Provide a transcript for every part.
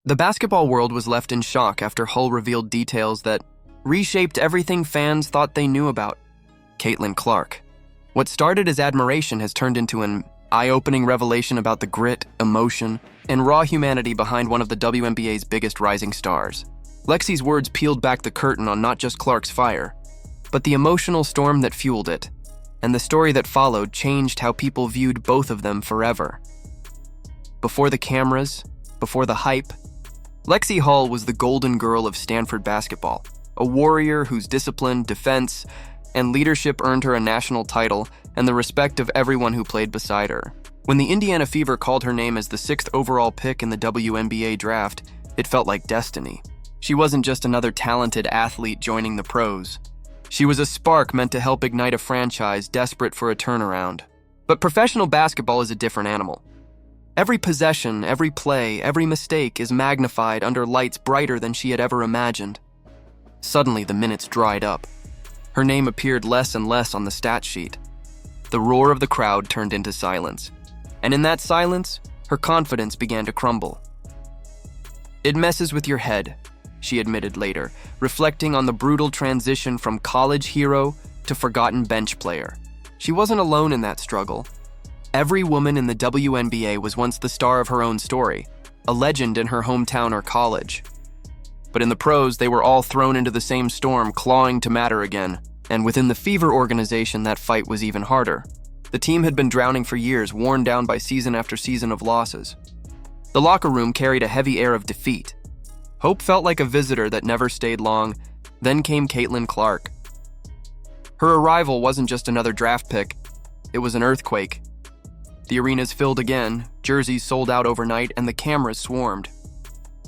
The basketball world was left in shock after Hull revealed details that reshaped everything fans thought they knew about Caitlin Clark. What started as admiration has turned into an eye-opening revelation about the grit, emotion, and raw humanity behind one of the WNBA's biggest rising stars. Lexie's words peeled back the curtain on not just Clark's fire, but the emotional storm that fueled it, and the story that followed changed how people viewed both of them forever. Before the cameras, before the hype, Lexie Hull was the golden girl of Stanford basketball, a warrior whose discipline, defense, and leadership earned her a national title and the respect of everyone who played beside her. When the Indiana Fever called her name as the 6th overall pick in the WNBA draft, it felt like destiny. She wasn't just another talented athlete joining the pros. She was a spark meant to help ignite a franchise desperate for a turnaround. But professional basketball is a different animal. Every possession, every play, every mistake is magnified under lights brighter than she had ever imagined. Suddenly, the minutes dried up. Her name appeared less and less on the stat sheet. The roar of the crowd turned into silence. And in that silence, her confidence began to crumble. "It messes with your head," she admitted later, reflecting on the brutal transition from college hero to forgotten bench player. She wasn't alone in that struggle. Every woman in the WNBA was once the star of her own story, a legend in her hometown or college. But in the pros, they were all thrown into the same storm, clawing to matter again. And within the Fever organization, that fight was even harder. The team had been drowning for years, worn down by season after season of losses. The locker room carried a heavy air of defeat. Hope felt like a visitor that never stayed long. Then came Caitlin Clark. Her arrival wasn't just another draft pick. It was an earthquake. The arenas filled again, jerseys sold out overnight, and the cameras swarmed.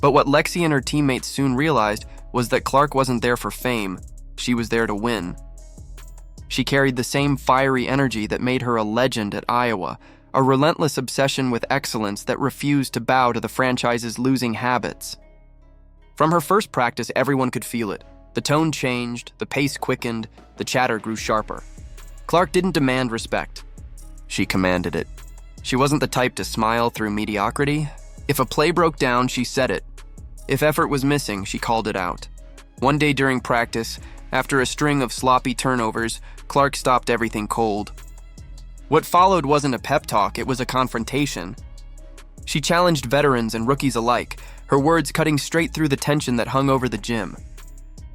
But what Lexi and her teammates soon realized was that Clark wasn't there for fame. She was there to win. She carried the same fiery energy that made her a legend at Iowa, a relentless obsession with excellence that refused to bow to the franchise's losing habits. From her first practice, everyone could feel it. The tone changed, the pace quickened, the chatter grew sharper. Clark didn't demand respect. She commanded it. She wasn't the type to smile through mediocrity. If a play broke down, she said it. If effort was missing, she called it out. One day during practice, after a string of sloppy turnovers, Clark stopped everything cold. What followed wasn't a pep talk, it was a confrontation. She challenged veterans and rookies alike, her words cutting straight through the tension that hung over the gym.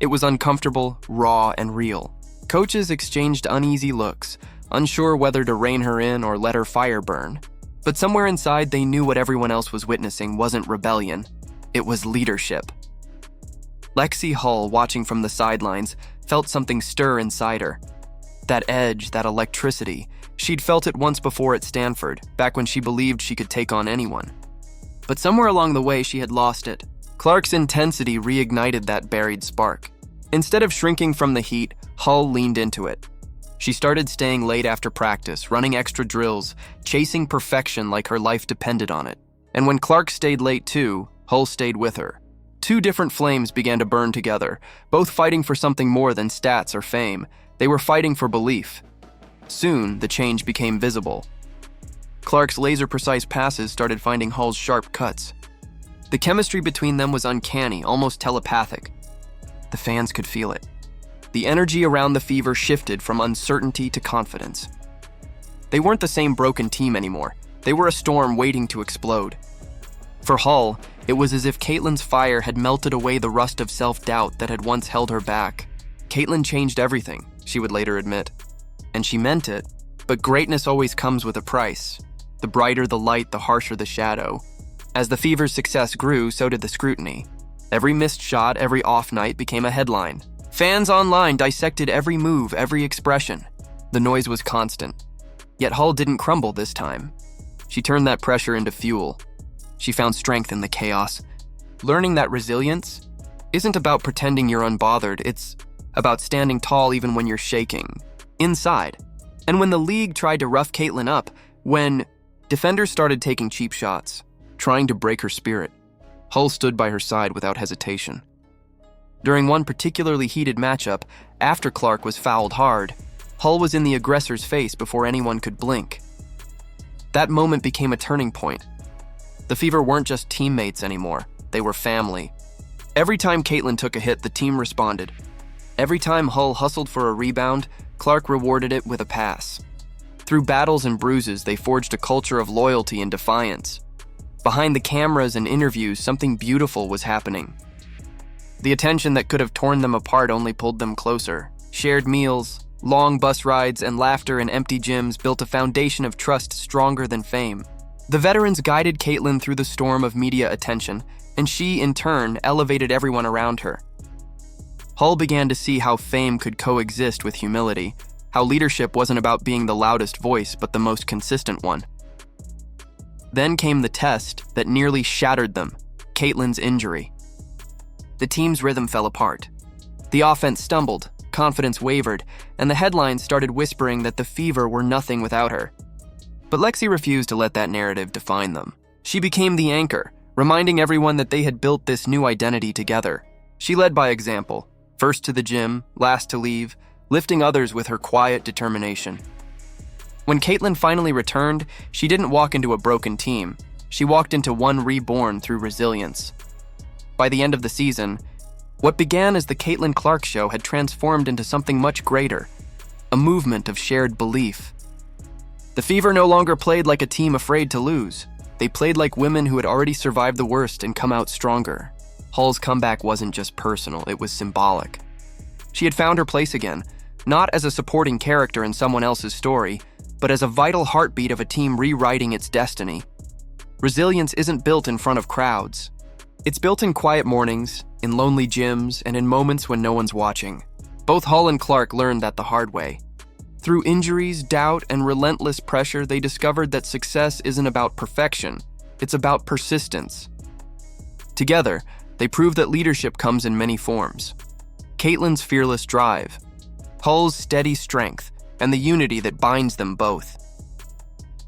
It was uncomfortable, raw, and real. Coaches exchanged uneasy looks, unsure whether to rein her in or let her fire burn. But somewhere inside, they knew what everyone else was witnessing wasn't rebellion. It was leadership. Lexie Hull, watching from the sidelines, felt something stir inside her. That edge, that electricity, she'd felt it once before at Stanford, back when she believed she could take on anyone. But somewhere along the way, she had lost it. Clark's intensity reignited that buried spark. Instead of shrinking from the heat, Hull leaned into it. She started staying late after practice, running extra drills, chasing perfection like her life depended on it. And when Clark stayed late too, Hull stayed with her. Two different flames began to burn together, both fighting for something more than stats or fame. They were fighting for belief. Soon, the change became visible. Clark's laser-precise passes started finding Hull's sharp cuts. The chemistry between them was uncanny, almost telepathic. The fans could feel it. The energy around the Fever shifted from uncertainty to confidence. They weren't the same broken team anymore. They were a storm waiting to explode. For Hull, it was as if Caitlin's fire had melted away the rust of self-doubt that had once held her back. Caitlin changed everything, she would later admit. And she meant it, but greatness always comes with a price. The brighter the light, the harsher the shadow. As the Fever's success grew, so did the scrutiny. Every missed shot, every off night became a headline. Fans online dissected every move, every expression. The noise was constant. Yet Hull didn't crumble this time. She turned that pressure into fuel. She found strength in the chaos. Learning that resilience isn't about pretending you're unbothered, it's about standing tall even when you're shaking. Inside. And when the league tried to rough Caitlin up, when defenders started taking cheap shots, trying to break her spirit, Hull stood by her side without hesitation. During one particularly heated matchup, after Clark was fouled hard, Hull was in the aggressor's face before anyone could blink. That moment became a turning point. The Fever weren't just teammates anymore. They were family. Every time Caitlin took a hit, the team responded. Every time Hull hustled for a rebound, Clark rewarded it with a pass. Through battles and bruises, they forged a culture of loyalty and defiance. Behind the cameras and interviews, something beautiful was happening. The attention that could have torn them apart only pulled them closer. Shared meals, long bus rides, and laughter in empty gyms built a foundation of trust stronger than fame. The veterans guided Caitlin through the storm of media attention, and she, in turn, elevated everyone around her. Hull began to see how fame could coexist with humility, how leadership wasn't about being the loudest voice, but the most consistent one. Then came the test that nearly shattered them, Caitlin's injury. The team's rhythm fell apart. The offense stumbled, confidence wavered, and the headlines started whispering that the Fever were nothing without her. But Lexi refused to let that narrative define them. She became the anchor, reminding everyone that they had built this new identity together. She led by example, first to the gym, last to leave, lifting others with her quiet determination. When Caitlin finally returned, she didn't walk into a broken team. She walked into one reborn through resilience. By the end of the season, what began as the Caitlin Clark Show had transformed into something much greater, a movement of shared belief. The Fever no longer played like a team afraid to lose. They played like women who had already survived the worst and come out stronger. Hull's comeback wasn't just personal, it was symbolic. She had found her place again, not as a supporting character in someone else's story, but as a vital heartbeat of a team rewriting its destiny. Resilience isn't built in front of crowds. It's built in quiet mornings, in lonely gyms, and in moments when no one's watching. Both Hull and Clark learned that the hard way. Through injuries, doubt, and relentless pressure, they discovered that success isn't about perfection, it's about persistence. Together, they proved that leadership comes in many forms. Caitlin's fearless drive, Hull's steady strength, and the unity that binds them both.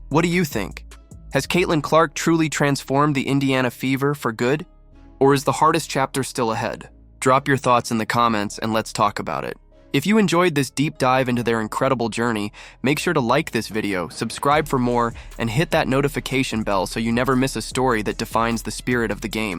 What do you think? Has Caitlin Clark truly transformed the Indiana Fever for good? Or is the hardest chapter still ahead? Drop your thoughts in the comments and let's talk about it. If you enjoyed this deep dive into their incredible journey, make sure to like this video, subscribe for more, and hit that notification bell so you never miss a story that defines the spirit of the game.